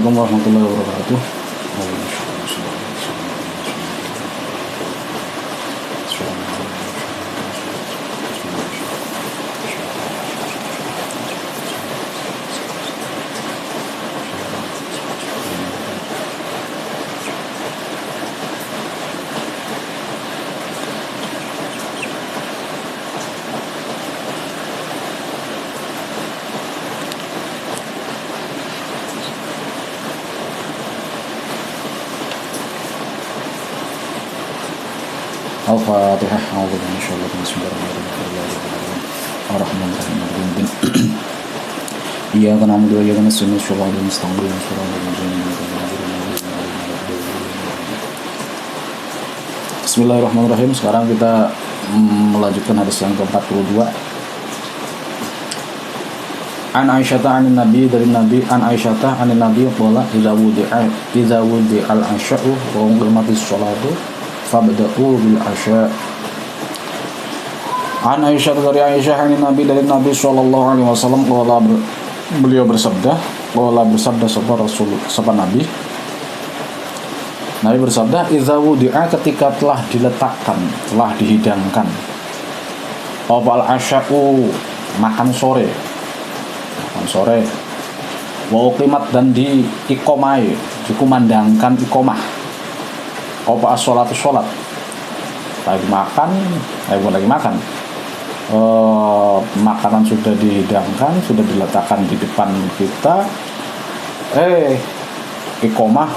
Assalamualaikum warahmatullahi wabarakatuh. Al-Fatihah. A'udzubillahi minasyaitonir rajim. Bismillahirrahmanirrahim. Ar-Rahmanir-Rahim. Iyyaka na'budu wa iyyaka nasta'in. Shiratal mustaqim. Bismillahirrahmanirrahim. Sekarang kita melanjutkan hadis yang ke-42. An Aisyata anin Nabi, dari Nabi, an Aisyata anin Nabi qala idza wudi'a al-'asha'u wa uqimatis sholatu fabda'u bil 'asha'. An Aisyah, dari Aisyah anin Nabi, dari Nabi sallallahu alaihi wasallam qala, beliau bersabda sapa Rasul, sapa Nabi bersabda, idza wudi'a, ketika telah diletakkan, telah dihidangkan, apa al-'asha'u, makan sore, wa uqimat, dan di iqomai, dikumandangkan iqomah, apa as-sholatu, sholat, lagi makan, makanan sudah dihidangkan, sudah diletakkan di depan kita, iqomah,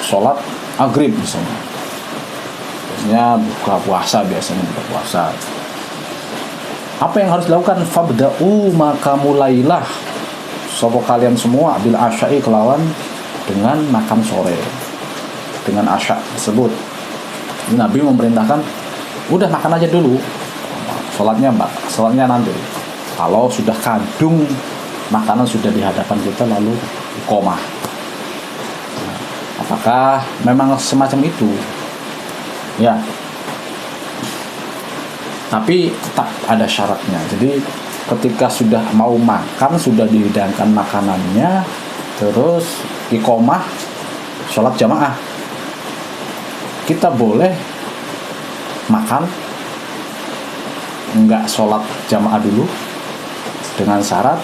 sholat maghrib misalnya, buka puasa, apa yang harus dilakukan? Fabda'u, maka mulailah sapa kalian semua bil asya'i, kelawan dengan makan sore, dengan asya tersebut. Nabi memerintahkan, udah makan aja dulu, sholatnya nanti. Kalau sudah kadung makanan sudah di hadapan kita lalu iqomah. Apakah memang semacam itu? Ya. Tapi tetap ada syaratnya. Jadi ketika sudah mau makan, sudah dihidangkan makanannya, terus iqomah, sholat jamaah, kita boleh makan, enggak sholat jamaah dulu, dengan syarat,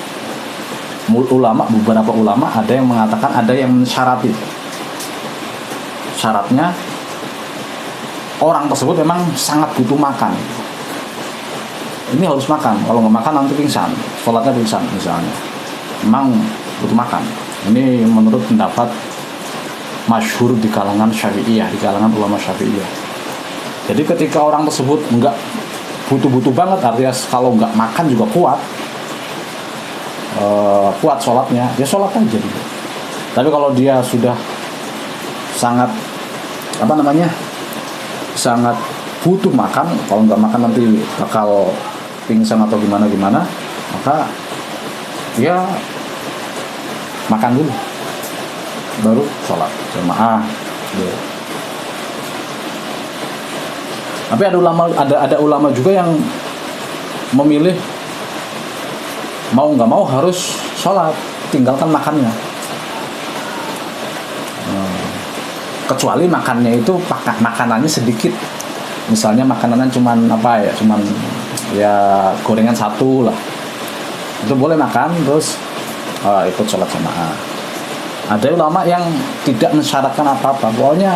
beberapa ulama ada yang mengatakan, ada yang mensyarati, syaratnya orang tersebut memang sangat butuh makan, ini harus makan, kalau nggak makan nanti pingsan, sholatnya pingsan misalnya, memang butuh makan. Ini menurut pendapat masyhur di kalangan Syafi'iyah, di kalangan ulama Syafi'iyah. Jadi ketika orang tersebut nggak butuh banget, artinya kalau nggak makan juga kuat sholatnya, ya sholat aja gitu. Tapi kalau dia sudah sangat sangat butuh makan, kalau nggak makan nanti bakal pingsan atau gimana, maka ya makan dulu baru sholat jamaah. Tapi ada ulama juga yang memilih mau nggak mau harus sholat, tinggalkan makannya, kecuali makannya itu makanannya sedikit, misalnya makanannya cuman gorengan satu lah, itu boleh makan terus ikut sholat jamaah. Ada ulama yang tidak mensyaratkan apa-apa, pokoknya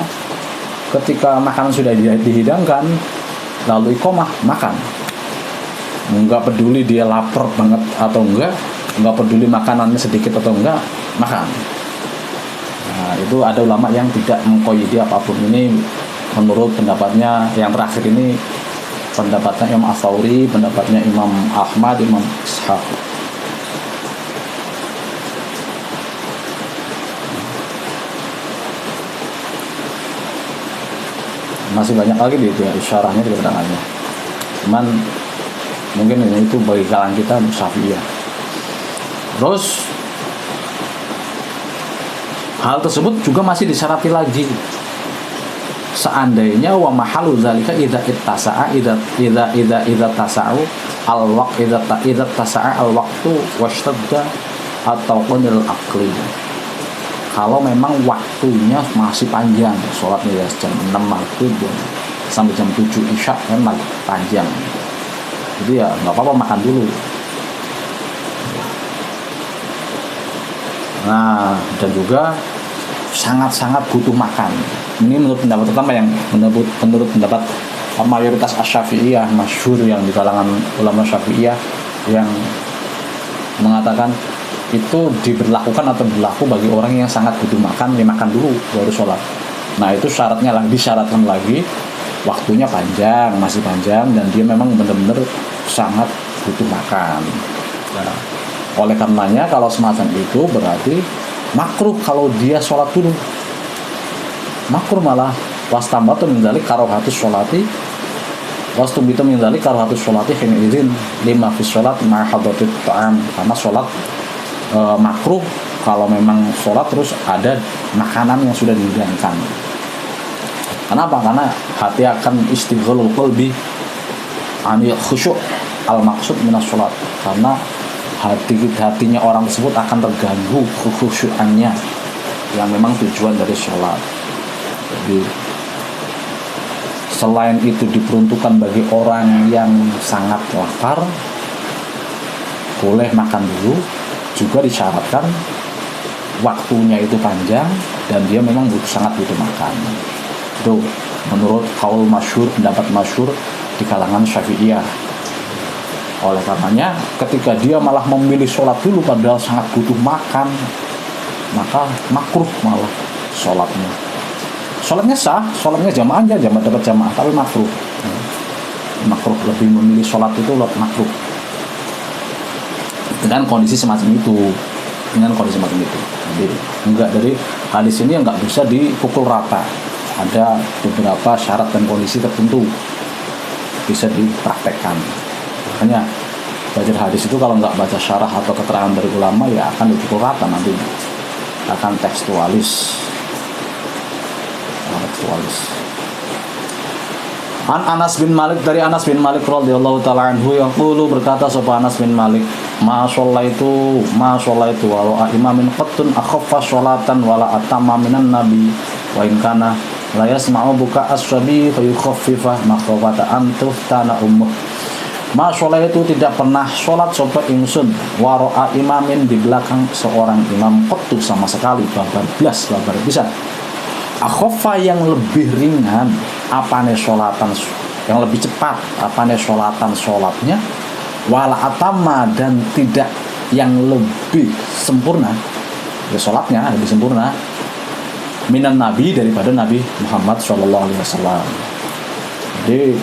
ketika makanan sudah dihidangkan lalu iqomah, makan, nggak peduli dia lapar banget atau enggak peduli makanannya sedikit atau enggak, makan. Nah, itu ada ulama yang tidak mengkoyidi apapun. Ini menurut pendapatnya yang terakhir ini, pendapatnya Imam Ats-Tsauri, pendapatnya Imam Ahmad, Imam Ishaq. Masih banyak lagi di syarahnya, di keterangannya. Cuman mungkin ini itu bagi kalangan kita Syafi'iyah. Terus hal tersebut juga masih disyarati lagi. Seandainya wa mahalu zalika idza ittasa'a idza tasa'u al-waqt idza tasa'a al-waqtu washtadda atau qanil aqli. kalau memang waktunya masih panjang, sholatnya ya jam 6 maghrib sampai jam 7 isya kan panjang, jadi ya nggak apa-apa makan dulu. Nah, dan juga sangat-sangat butuh makan. Ini menurut pendapat pertama yang menurut pendapat mayoritas Asy-Syafi'iyah masyhur yang di kalangan ulama Syafi'iyah yang mengatakan itu diberlakukan atau berlaku bagi orang yang sangat butuh makan, dia makan dulu baru sholat. Nah, itu disyaratkan lagi waktunya panjang, masih panjang, dan dia memang benar-benar sangat butuh makan. Nah, oleh karenanya kalau semacam itu berarti makruh kalau dia sholat dulu. Makruh malah wastambatu min dzalik karahatus sholati wastubitu min dzalik karahatus sholati hina idzin lima fi sholat ma hadratit ta'am. Karena sholat makruh kalau memang sholat terus ada makanan yang sudah dihidangkan. Kenapa? Karena hati akan istighalul qalbi khusyuk al maksud minas sholat. Karena hatinya orang tersebut akan terganggu kekhusyuannya yang memang tujuan dari sholat. Jadi selain itu diperuntukkan bagi orang yang sangat lapar, boleh makan dulu. Juga disyaratkan waktunya itu panjang dan dia memang sangat butuh makan. Itu menurut kaul masyhur, pendapat masyhur di kalangan Syafi'iyah. Oleh karenanya ketika dia malah memilih sholat dulu padahal sangat butuh makan, maka makruh malah sholatnya. Sholatnya sah, sholatnya jamaah aja, dapat jamaah, tapi makruh. Makruh, lebih memilih sholat itu makruh. Dengan kondisi semacam itu. Jadi enggak, dari hadis ini enggak bisa dipukul rata. Ada beberapa syarat dan kondisi tertentu bisa dipraktekkan. Makanya belajar hadis itu kalau enggak baca syarah atau keterangan dari ulama ya akan dipukul rata nantinya. Akan tekstualis. An Anas bin Malik, dari Anas bin Malik radhiyallahu taala anhu, yaqulu, berkata sapa Anas bin Malik, ma shallaitu wa ra'a imamin qattun akhaffa sholatan wala atamma minan nabi wa in kana la yasma'u buka as-sabi fa yukhaffifa makhafata an tuftana ummuh. Ma shallaitu, tidak pernah sholat sapa ingsun wa ra'a imamin, di belakang seorang imam, qattu sama sekali, babar bisa. Akhaffa, yang lebih ringan, apane sholatan, yang lebih cepat, apane sholatan sholatnya, wala atamma, dan tidak yang lebih sempurna, ya sholatnya lebih sempurna, minan nabi, daripada Nabi Muhammad SAW. Jadi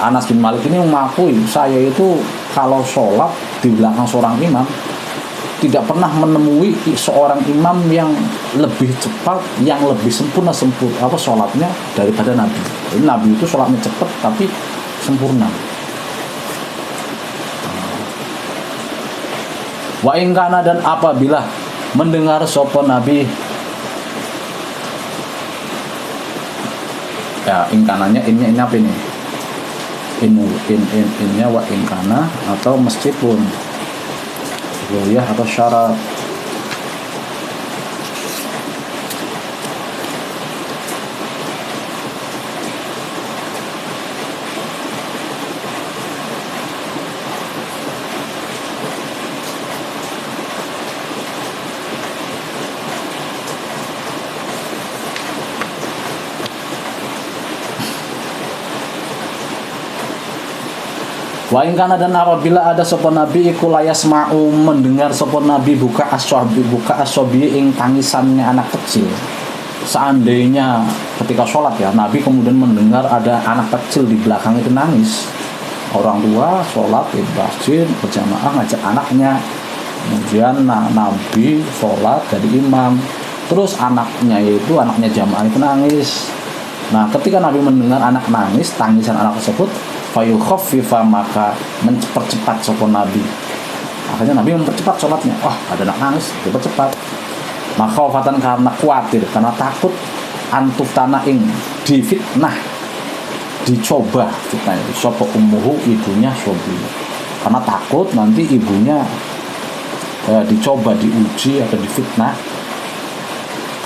Anas bin Malik ini mengakui, saya itu kalau sholat di belakang seorang imam tidak pernah menemui seorang imam yang lebih cepat, yang lebih sempurna sholatnya daripada Nabi. Jadi Nabi itu sholatnya cepat tapi sempurna. Wa ingkana, dan apabila mendengar sapa Nabi, ya ingkananya ini apa ini? Innya wa ingkana, atau meskipun ya, atau syarat. Wa in kana, dan apabila ada sapa nabi iku layasma'u, mendengar sapa nabi buka aswabi ing tangisannya anak kecil. Seandainya ketika sholat ya, Nabi kemudian mendengar ada anak kecil di belakang itu nangis. Orang tua sholat di masjid berjamaah ngajak anaknya, kemudian Nabi sholat jadi imam, terus anaknya jamaah itu nangis. Nah, ketika Nabi mendengar anak nangis, tangisan anak tersebut, fayukhaffifa, maka mempercepat sapa Nabi. Akhirnya Nabi mempercepat sholatnya. Ada anak nangis, dipercepat. Makhafatan, karena khawatir, karena takut, antuf tanaing, difitnah, dicoba fitnah itu sapa ummuhu, ibunya sobi. Karena takut nanti ibunya dicoba, diuji atau difitnah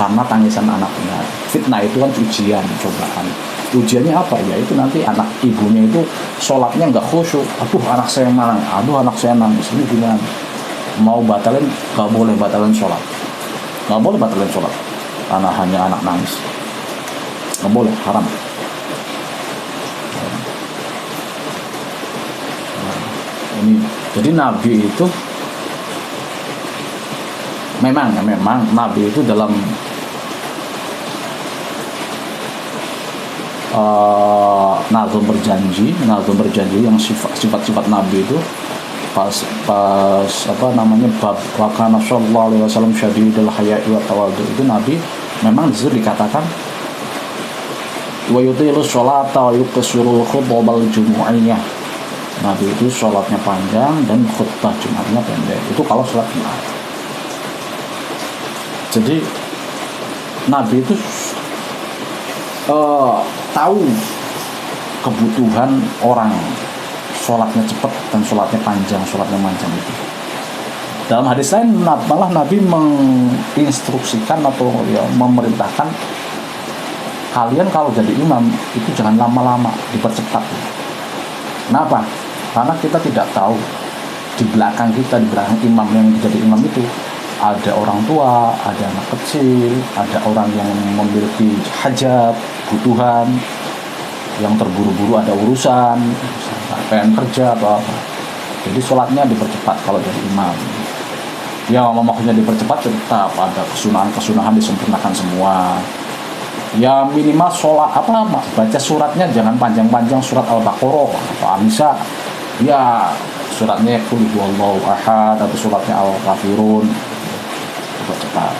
karena tangisan anaknya. Fitnah itu kan ujian, cobaan. Ujiannya apa ya? Itu nanti anak ibunya itu sholatnya nggak khusyuk. Aduh anak saya nangis, aduh anak saya nangis. Ini gimana? Mau batalin, nggak boleh batalin sholat. Nggak boleh batalin sholat. Karena hanya anak nangis. Nggak boleh, haram. Ini jadi Nabi itu memang Nabi itu dalam nazum berjanji yang sifat Nabi itu pas apa namanya bab wa kana sallallahu alaihi wasallam syadidul haya'i wa tawadhu, itu Nabi memang di situ dikatakan wa yutilu sholata wa yuqsirul khutbal jumu'iyah. Nabi itu sholatnya panjang dan khutbah Jumatnya pendek. Itu kalau sholat Jumat. Jadi Nabi itu tahu kebutuhan orang, sholatnya cepat dan sholatnya panjang itu. Dalam hadis lain malah Nabi menginstruksikan atau ya memerintahkan kalian kalau jadi imam itu jangan lama-lama, dipercepat. Kenapa? Karena kita tidak tahu di belakang imam yang jadi imam itu ada orang tua, ada anak kecil, ada orang yang memiliki hajat, kebutuhan, yang terburu-buru ada urusan, pengen kerja atau apa. Jadi sholatnya dipercepat kalau jadi imam. Ya maksudnya dipercepat tetap ada kesunahan disempurnakan semua. Ya minimal sholat baca suratnya jangan panjang-panjang, surat Al-Baqarah atau An-Nisa. Ya suratnya qul huwallahu ahad atau suratnya Al-Kafirun, cepat.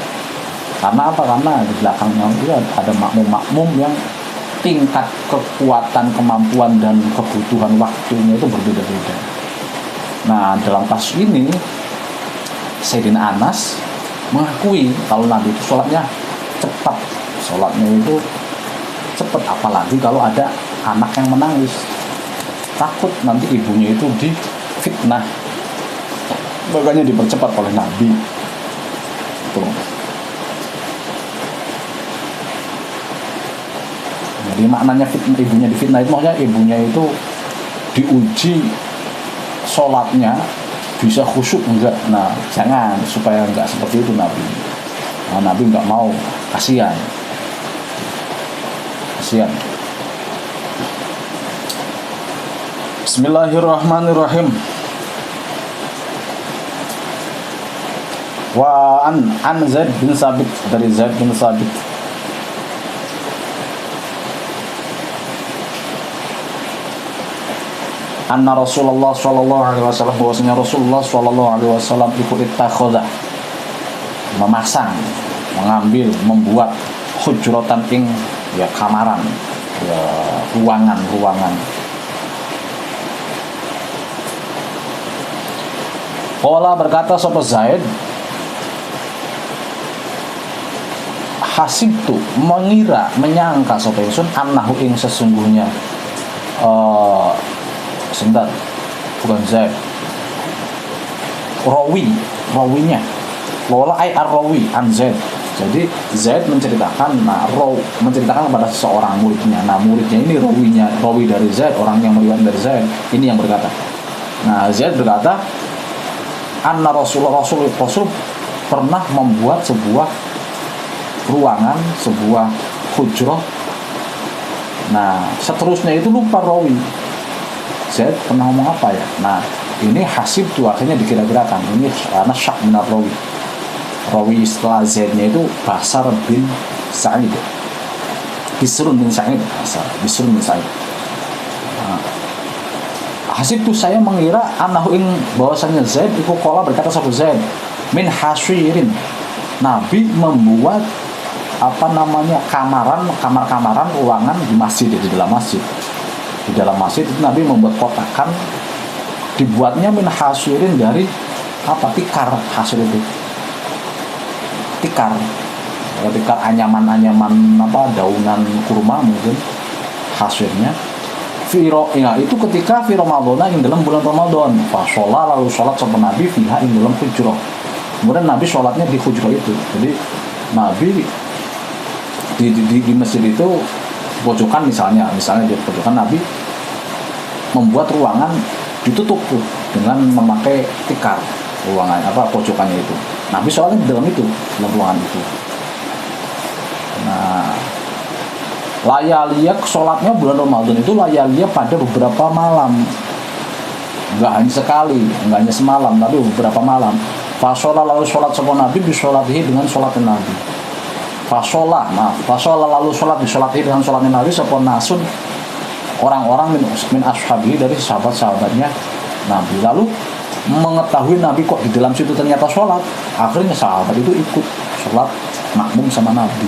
Karena apa? Karena di belakangnya itu ada makmum yang tingkat kekuatan, kemampuan dan kebutuhan waktunya itu berbeda-beda. Nah dalam kasus ini Sayyidina Anas mengakui kalau Nabi itu sholatnya cepat, apalagi kalau ada anak yang menangis, takut nanti ibunya itu difitnah, makanya dipercepat oleh Nabi. Tuh. Jadi maknanya ibunya difitnah itu maksudnya ibunya itu diuji sholatnya bisa khusyuk enggak. Nah jangan, supaya enggak seperti itu Nabi. Nah, Nabi enggak mau, kasihan. Bismillahirrahmanirrahim. Wa an Zaid bin Sabit, dari Zaid bin Sabit, anna Rasulullah sallallahu alaihi wasallam, bahwasanya Rasulullah sallallahu alaihi wasallam ikut ittakhadha, memasang, mengambil, membuat hujratan ing ya kamaran, ya ruangan. Qala berkata sapa Zaid, hasibtu, menyangka sapa ingsun, annahu ing sesungguhnya sebentar, bukan Zaid, rawinya lola ay ar-rawi an Zaid. Jadi Zaid menceritakan kepada seseorang muridnya. Nah muridnya ini rawi dari Zaid, orang yang meriwayatkan dari Zaid ini yang berkata. Nah Zaid berkata, anna Rasul pernah membuat sebuah ruangan, sebuah hujrah. Nah seterusnya itu lupa rawi. Zaid pernah ngomong apa ya? Nah ini hasib tuh akhirnya dikira-kirakan. Ini karena syak minar rawi setelah Zaidnya itu Basar bin Sa'id, Bisrun bin Sa'id. Hasib tuh saya mengira anahu ing bahwasanya Zaid iku qala berkata sahabat Zaid min hasyirin, Nabi membuat kamar-kamaran ruangan di masjid, di dalam masjid itu Nabi membuat kotakan, dibuatnya min hasyirin dari tikar. Hasil itu tikar anyaman daunan kurma mungkin hasilnya. Itu ketika fi Ramadan, yang dalam bulan Ramadan, lalu sholat sama Nabi fiha ing dalam hujrah. Kemudian Nabi sholatnya di hujrah itu. Jadi Nabi di masjid itu pojokan misalnya di pojokan Nabi membuat ruangan ditutup tuh dengan memakai tikar ruangan pojokannya itu. Nabi soalnya di dalam ruangan itu. Nah, layaliya sholatnya bulan Ramadan itu layaliya pada beberapa malam, nggak hanya sekali, nggak hanya semalam, tapi beberapa malam. Fasolah lalu sholat sapa Nabi bisolatihi dengan sholatnya Nabi. Fasolah lalu sholat bisolatihi dengan sholatnya Nabi sapa nasun orang-orang min ashabihi dari sahabat-sahabatnya Nabi. Lalu mengetahui Nabi kok di dalam situ ternyata sholat, akhirnya sahabat itu ikut sholat makmum sama Nabi.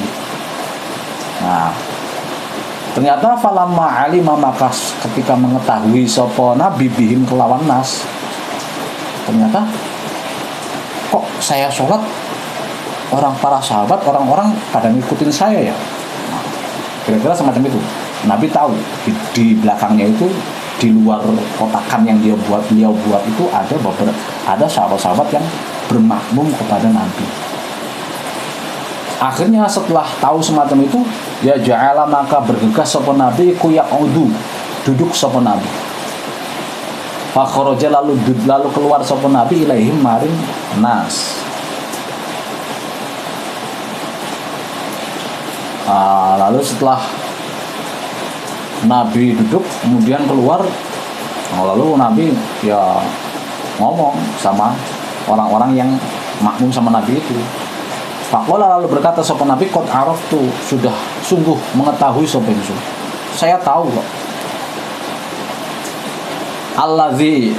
Nah, ternyata falamma alima maka ketika mengetahui sapa Nabi bihim kelawan nas, ternyata kok saya sholat para sahabat orang-orang pada ngikutin saya ya. Nah, kira-kira semacam itu. Nabi tahu di belakangnya itu, di luar kotakan yang beliau buat itu ada sahabat-sahabat yang bermakmum kepada Nabi. Akhirnya setelah tahu semacam itu, ya ja'ala maka bergegas sapa Nabi ku yaqudu, duduk sapa Nabi. Fa kharaja lalu keluar sapa Nabi ilaihim maring nas. Lalu setelah Nabi duduk kemudian keluar, lalu Nabi ya ngomong sama orang-orang yang makmum sama Nabi itu. Faqala lalu berkata sapa Nabi qad araftu, sudah sungguh mengetahui sapa ingsun. Saya tahu kok. Allazi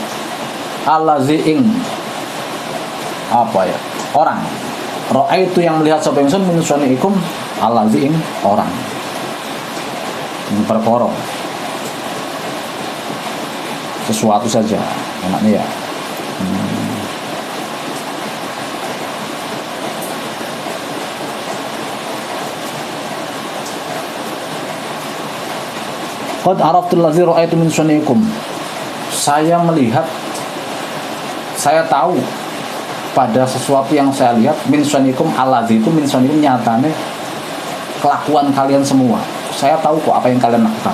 ing orang. Ra'aitu yang melihat sapa ingsun min sunaikum allazi ing orang. Perkara sesuatu saja enaknya ya. Qad araftul ladzi ra'aitu min sunaikum. Saya tahu pada sesuatu yang saya lihat min sunaikum alladzi itu min sunaikum nyatane kelakuan kalian semua. Saya tahu kok apa yang kalian lakukan.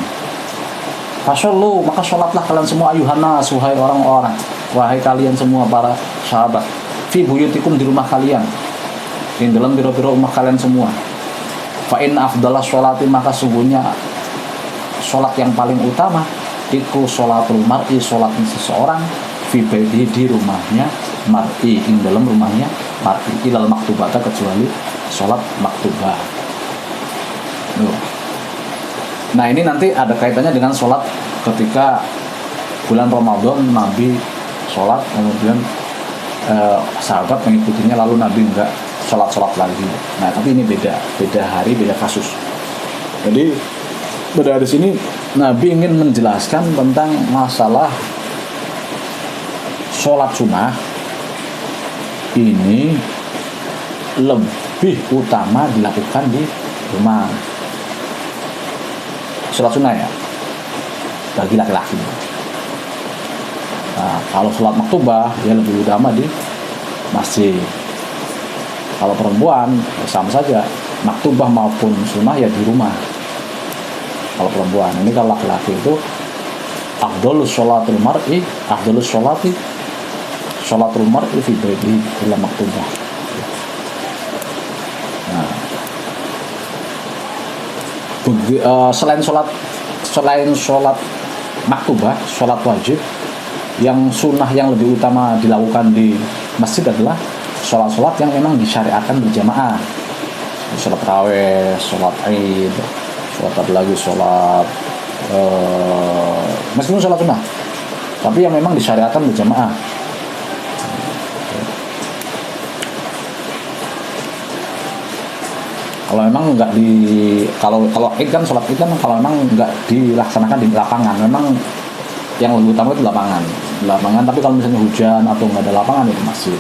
Fasallu maka sholatlah kalian semua ayuhannas wahai orang-orang, wahai kalian semua para sahabat. Fi buyutikum di rumah kalian. Di dalam biro-biro rumah kalian semua. Fa in afdalas sholati maka sungguhnya sholat yang paling utama iku sholatul mar'i, sholatnya seseorang fi baitihi di rumahnya mar'i, in dalam rumahnya mar'i ilal maktubata kecuali sholat maktubah. Nah ini nanti ada kaitannya dengan sholat ketika bulan Ramadan Nabi sholat kemudian sahabat mengikutinya lalu Nabi enggak sholat lagi. Nah tapi ini beda hari, beda kasus. Jadi pada hadis ini Nabi ingin menjelaskan tentang masalah sholat sunnah ini lebih utama dilakukan di rumah. Sholat sunnah ya bagi laki-laki. Nah, kalau sholat maktubah ya lebih utama di masjid. Kalau perempuan ya sama saja, maktubah maupun sunnah ya di rumah. Kalau perempuan, ini kalau laki-laki itu afdhalus sholatul mar'i fi baitihi illa maktubah. Nah, selain sholat maktubah, sholat wajib, yang sunnah yang lebih utama dilakukan di masjid adalah sholat-sholat yang memang disyariatkan berjamaah. Sholat tarawih, sholat id, sholat apa lagi, sholat meskipun sholat sunnah tapi yang memang disyariatkan berjamaah. Kalau memang enggak kalau id kan, sholat id kan kalau memang enggak dilaksanakan di lapangan, memang yang lebih utama itu lapangan, tapi kalau misalnya hujan atau enggak ada lapangan itu masjid.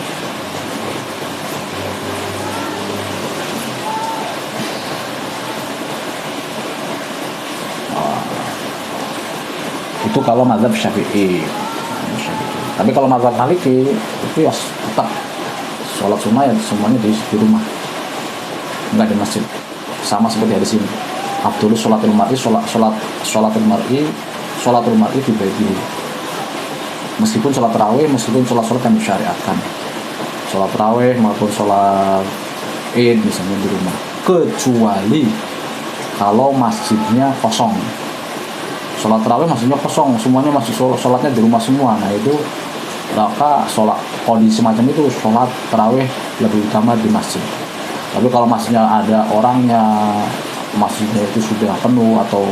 Itu kalau mazhab Syafi'i. Tapi kalau mazhab Maliki itu ya tetap sholat sunnah ya semuanya di rumah, enggak di masjid. sama seperti hadis ini. Abdul sholatul mar'i sholatul mar'i fi baitihi. Meskipun sholat tarawih, meskipun sholat yang disyariatkan, sholat tarawih maupun sholat id misalnya di rumah, kecuali kalau masjidnya kosong. Sholat tarawih masjidnya kosong, semuanya masih sholatnya di rumah semua. Nah itu maka sholat kondisi semacam itu, sholat tarawih lebih utama di masjid. Tapi kalau masjidnya ada orangnya, masjidnya itu sudah penuh atau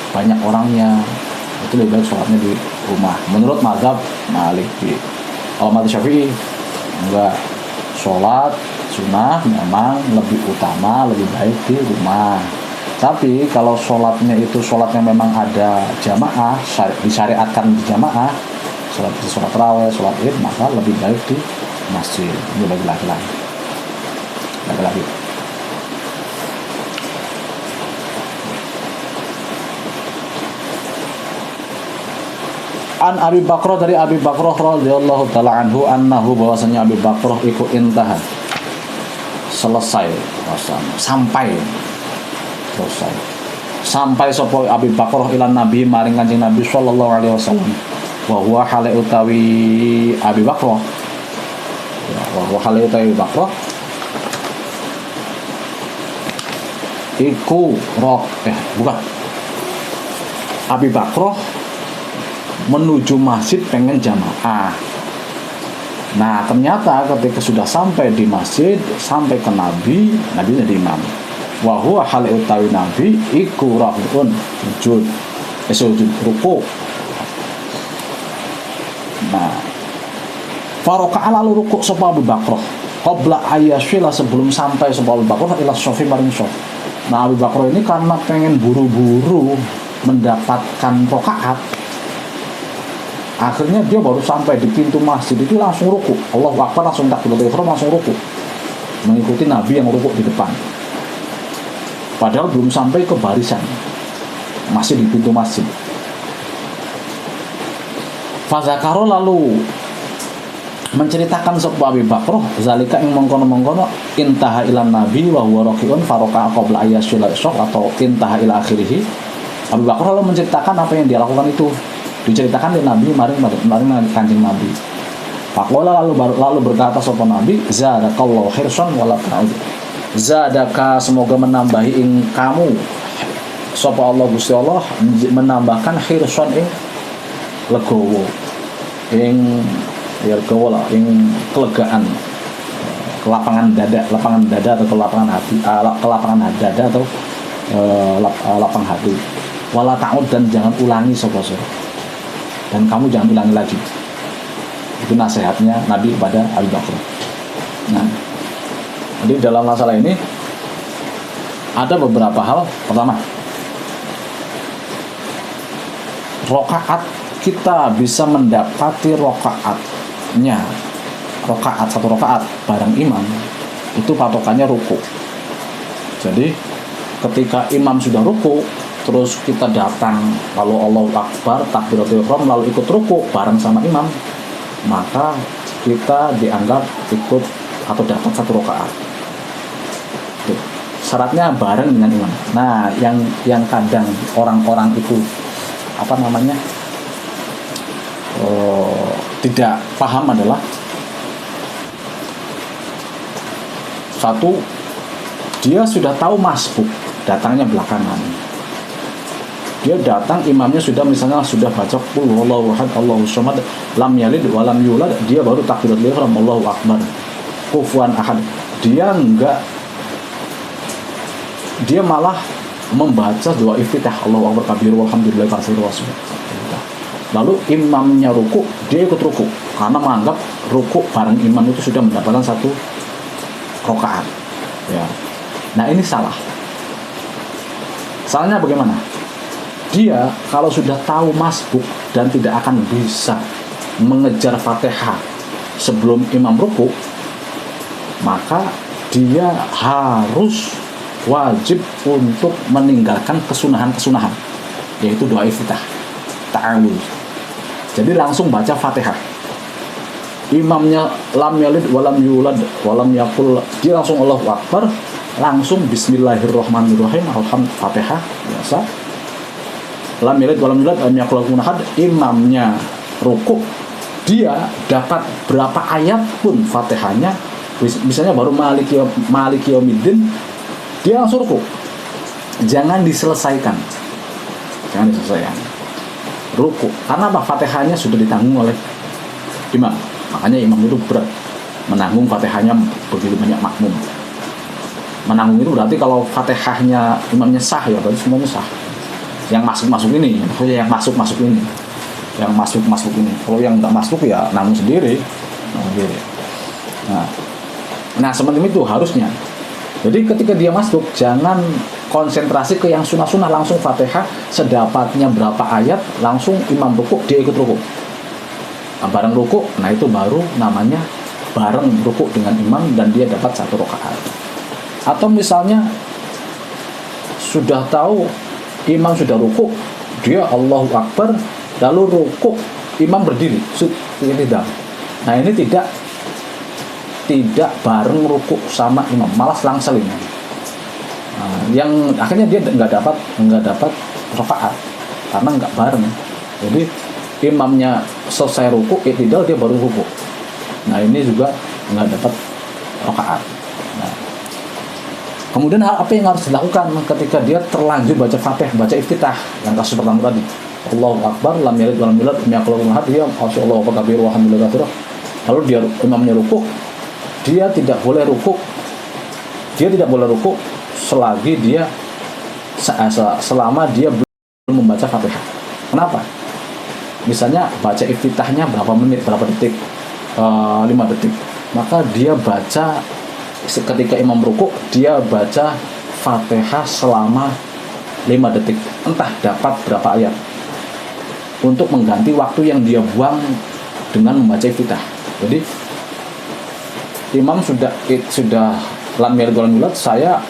banyak orangnya, itu lebih baik sholatnya di rumah. Menurut mazhab Maliki. Kalau mazhab Syafi'i enggak, sholat sunnah memang lebih utama, lebih baik di rumah. Tapi kalau sholatnya itu sholatnya memang ada jamaah, disyariatkan di jamaah, sholat tarawih, sholat id, maka lebih baik di masjid. Ini bagi laki-laki. An Abi Bakrah, dari Abi Bakrah radhiyallahu taala anhu, annahu, bahwasanya Abi Bakrah iku intaha, selesai, sampai sapa Abi Bakrah ila Nabi maring Kanjeng Nabi sallallahu alaihi wasallam, wa huwa hale utawi Abi Bakrah, iku bukan Abi Bakrah menuju masjid pengen jamaah. Nah ternyata ketika sudah sampai di masjid, sampai ke Nabi jadi imam. Wa huwa hal utawi Nabi iku rafiun sujud ruku. Nah faroka lalu ruku sapa Abu Bakrah qabla ayyashila, sebelum sampai sapa Abu Bakrah ila sofi maring sof. Nah Abu Bakrah ini karena pengen buru-buru mendapatkan rakaat, akhirnya dia baru sampai di pintu masjid itu langsung ruku. Allahu Akbar, langsung takbiratul ihram, langsung ruku, mengikuti Nabi yang ruku di depan. Padahal belum sampai ke barisan, masih di pintu masjid. Fazakaro, lalu menceritakan sebuah Abi Bakrah zalika ing mengkono-mengkono intaha ilan Nabi wa huwa raqiun faroka qabla ayyasyil isyak, atau intaha ila akhirih. Abi Bakrah lalu menceritakan apa yang dia lakukan itu, diceritakan di Nabi maring Kanjeng Nabi. Faqala lalu berkata sapa Nabi, zadakallahu hirsan wala ta'ud. Zadaka, semoga menambahi ing kamu sapa Allah Gusti Allah, menambahkan hirsan ing legowo, ing legowo lah, ing kelegaan, kelapangan dada atau kelapangan hati, dada atau lapang hati. Wala ta'ud, dan jangan ulangi sapa. Dan kamu jangan ulangi lagi. Itu nasihatnya Nabi kepada Abu Bakar. Nah, jadi dalam masalah ini ada beberapa hal. Pertama, rakaat, kita bisa mendapati satu rakaat bareng imam, itu patokannya ruku. Jadi ketika imam sudah ruku, terus kita datang lalu Allahu Akbar, takbiratul ihram, lalu ikut ruku bareng sama imam, maka kita dianggap ikut atau dapat satu rakaat. Syaratnya bareng dengan imam. Nah, yang kadang orang-orang itu tidak paham adalah, satu, dia sudah tahu masbuk, datangnya belakangan. Dia datang, imamnya sudah baca qul huwallahu ahad Allahu samad lam yalid wa lam yulad, dia baru takbiratul ihram Allahu akbar kufuwan ahad. Dia malah membaca doa iftitah Allahu akbar kabir walhamdulillahi katsiran wa. Lalu imamnya ruku, dia ikut ruku karena menganggap ruku bareng imam itu sudah mendapatkan satu rakaat. Ya. Nah, ini salah. Salahnya bagaimana? Dia kalau sudah tahu masbuk dan tidak akan bisa mengejar Fatihah sebelum imam ruku, maka dia harus wajib untuk meninggalkan kesunahan-kesunahan, yaitu doa iftitah, ta'awudz. Jadi langsung baca Fatihah. Imamnya lam yalid walam yulad walam yakul, dia langsung Allahu Akbar, langsung Bismillahirrahmanirrahim, Fatihah biasa. Lam yalid walam yulad walam yakul lahu kufuwan ahad. Imamnya rukuk, dia dapat berapa ayat pun Fatihahnya, misalnya baru Maliki Yaumiddin, dia langsung rukuk. Jangan diselesaikan. Rukuk. Karena apa? Fatihahnya sudah ditanggung oleh imam. Makanya imam itu berat menanggung Fatihahnya begitu banyak makmum. Menanggung itu berarti kalau Fatihahnya imamnya sah, ya berarti semuanya sah. Yang masuk ini, maksudnya yang masuk ini, yang masuk ini. Kalau yang nggak masuk ya nanggung sendiri. Nah seperti itu harusnya. Jadi ketika dia masuk, jangan konsentrasi ke yang sunnah-sunnah, langsung Fatihah sedapatnya berapa ayat, langsung imam rukuk, dia ikut rukuk. Nah, bareng rukuk, nah itu baru namanya bareng rukuk dengan imam dan dia dapat 1 rakaat. Atau misalnya sudah tahu imam sudah rukuk, dia Allahu Akbar, lalu rukuk, imam berdiri, tidak. Nah ini tidak bareng rukuk sama imam, malah selang-seling. Nah, yang akhirnya dia nggak dapat rakaat karena nggak bareng. Jadi imamnya selesai rukuk, i'tidal, dia baru rukuk. Nah ini juga nggak dapat rakaat. Nah, kemudian apa yang harus dilakukan ketika dia terlanjur baca Fatihah, baca iftitah yang kasus pertama tadi, Allahu Akbar, lam yalid walam yulad walam yakul lahu kufuwan ahad, dia masyaallah wa kabir walhamdulillah katsira. Lalu dia imamnya rukuk, dia tidak boleh rukuk selagi dia selama dia belum membaca Fatihah. Kenapa? Misalnya baca iftitahnya berapa menit, berapa detik, 5 detik, maka dia baca ketika imam rukuk, dia baca Fatihah selama 5 detik, entah dapat berapa ayat, untuk mengganti waktu yang dia buang dengan membaca iftitah. Jadi imam sudah lam yalid walam yulad, saya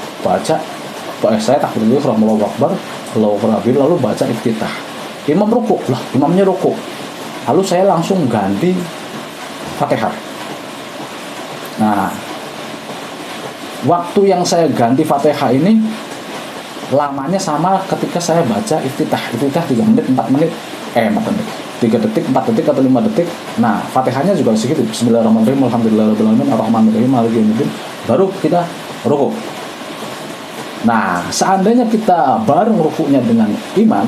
takbiratul ihram, Allahu Akbar, Allahu Akbar, lalu baca iftitah. Imam rukuk, imamnya rukuk, lalu saya langsung ganti Fatihah. Nah, waktu yang saya ganti Fatihah ini lamanya sama ketika saya baca iftitah 3 menit, 4 menit, 3 detik, 4 detik atau 5 detik. Nah, Fatihahnya juga segitu. Bismillahirrahmanirrahim, alhamdulillahirabbil alamin, arrahmanirrahim, maliki yaumiddin, baru kita rukuk. Nah, seandainya kita bareng rukuknya dengan imam,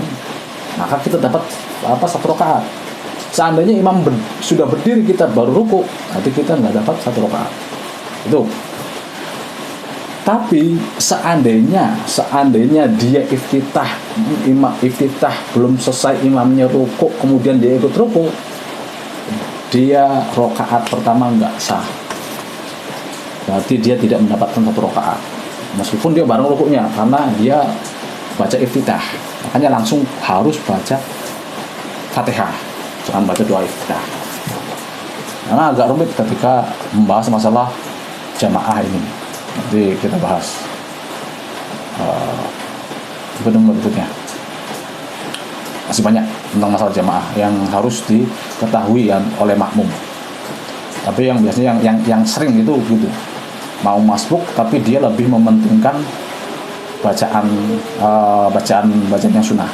maka kita dapat 1 rakaat. Seandainya imam sudah berdiri, kita baru rukuk, nanti kita nggak dapat 1 rakaat. Itu. Tapi seandainya dia iftitah belum selesai, imamnya rukuk, kemudian dia ikut rukuk, dia rakaat pertama nggak sah. Berarti dia tidak mendapatkan 1 rakaat. Meskipun dia bareng rukuknya, karena dia baca iftitah, makanya langsung harus baca Fatihah, jangan baca doa iftitah. Karena agak rumit ketika membahas masalah jamaah ini. Nanti kita bahas berikutnya. Masih banyak tentang masalah jamaah yang harus diketahui oleh makmum. Tapi yang biasanya yang sering itu gitu, mau masbuk tapi dia lebih mementingkan bacaan yang sunnah.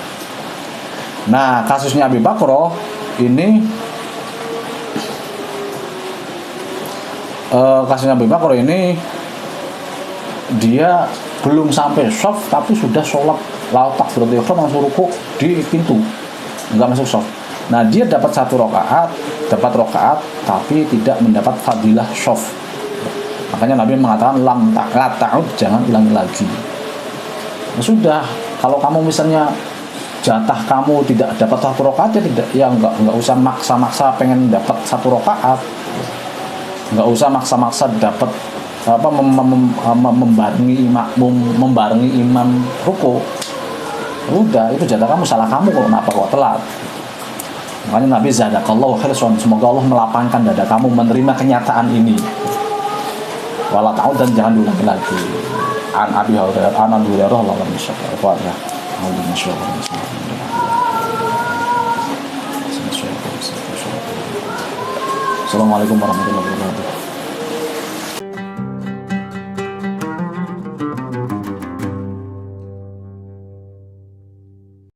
Nah, kasusnya Abi Bakrah ini, dia belum sampai shaf tapi sudah sholat lalu takbiratul ihram langsung rukuk di pintu, nggak masuk shaf. Nah, dia dapat 1 rakaat tapi tidak mendapat fadilah shaf. Makanya Nabi mengatakan lam ta'ud, jangan ulangi lagi. Nah, sudah, kalau kamu misalnya jatah kamu tidak dapat 1 rakaat, ya nggak usah maksa-maksa pengen dapat 1 rakaat, nggak usah maksa-maksa dapat membarengi imam ruku. Udah, itu jatah kamu, salah kamu kenapa kok telat. Makanya Nabi zadakallahu khairan, semoga Allah melapangkan dada kamu menerima kenyataan ini. Wala ta'ud, dan jangan diulangi lagi. An Abi Hurairah, an Abu Hurairah radhiyallahu anhu. Assalamualaikum warahmatullahi wabarakatuh.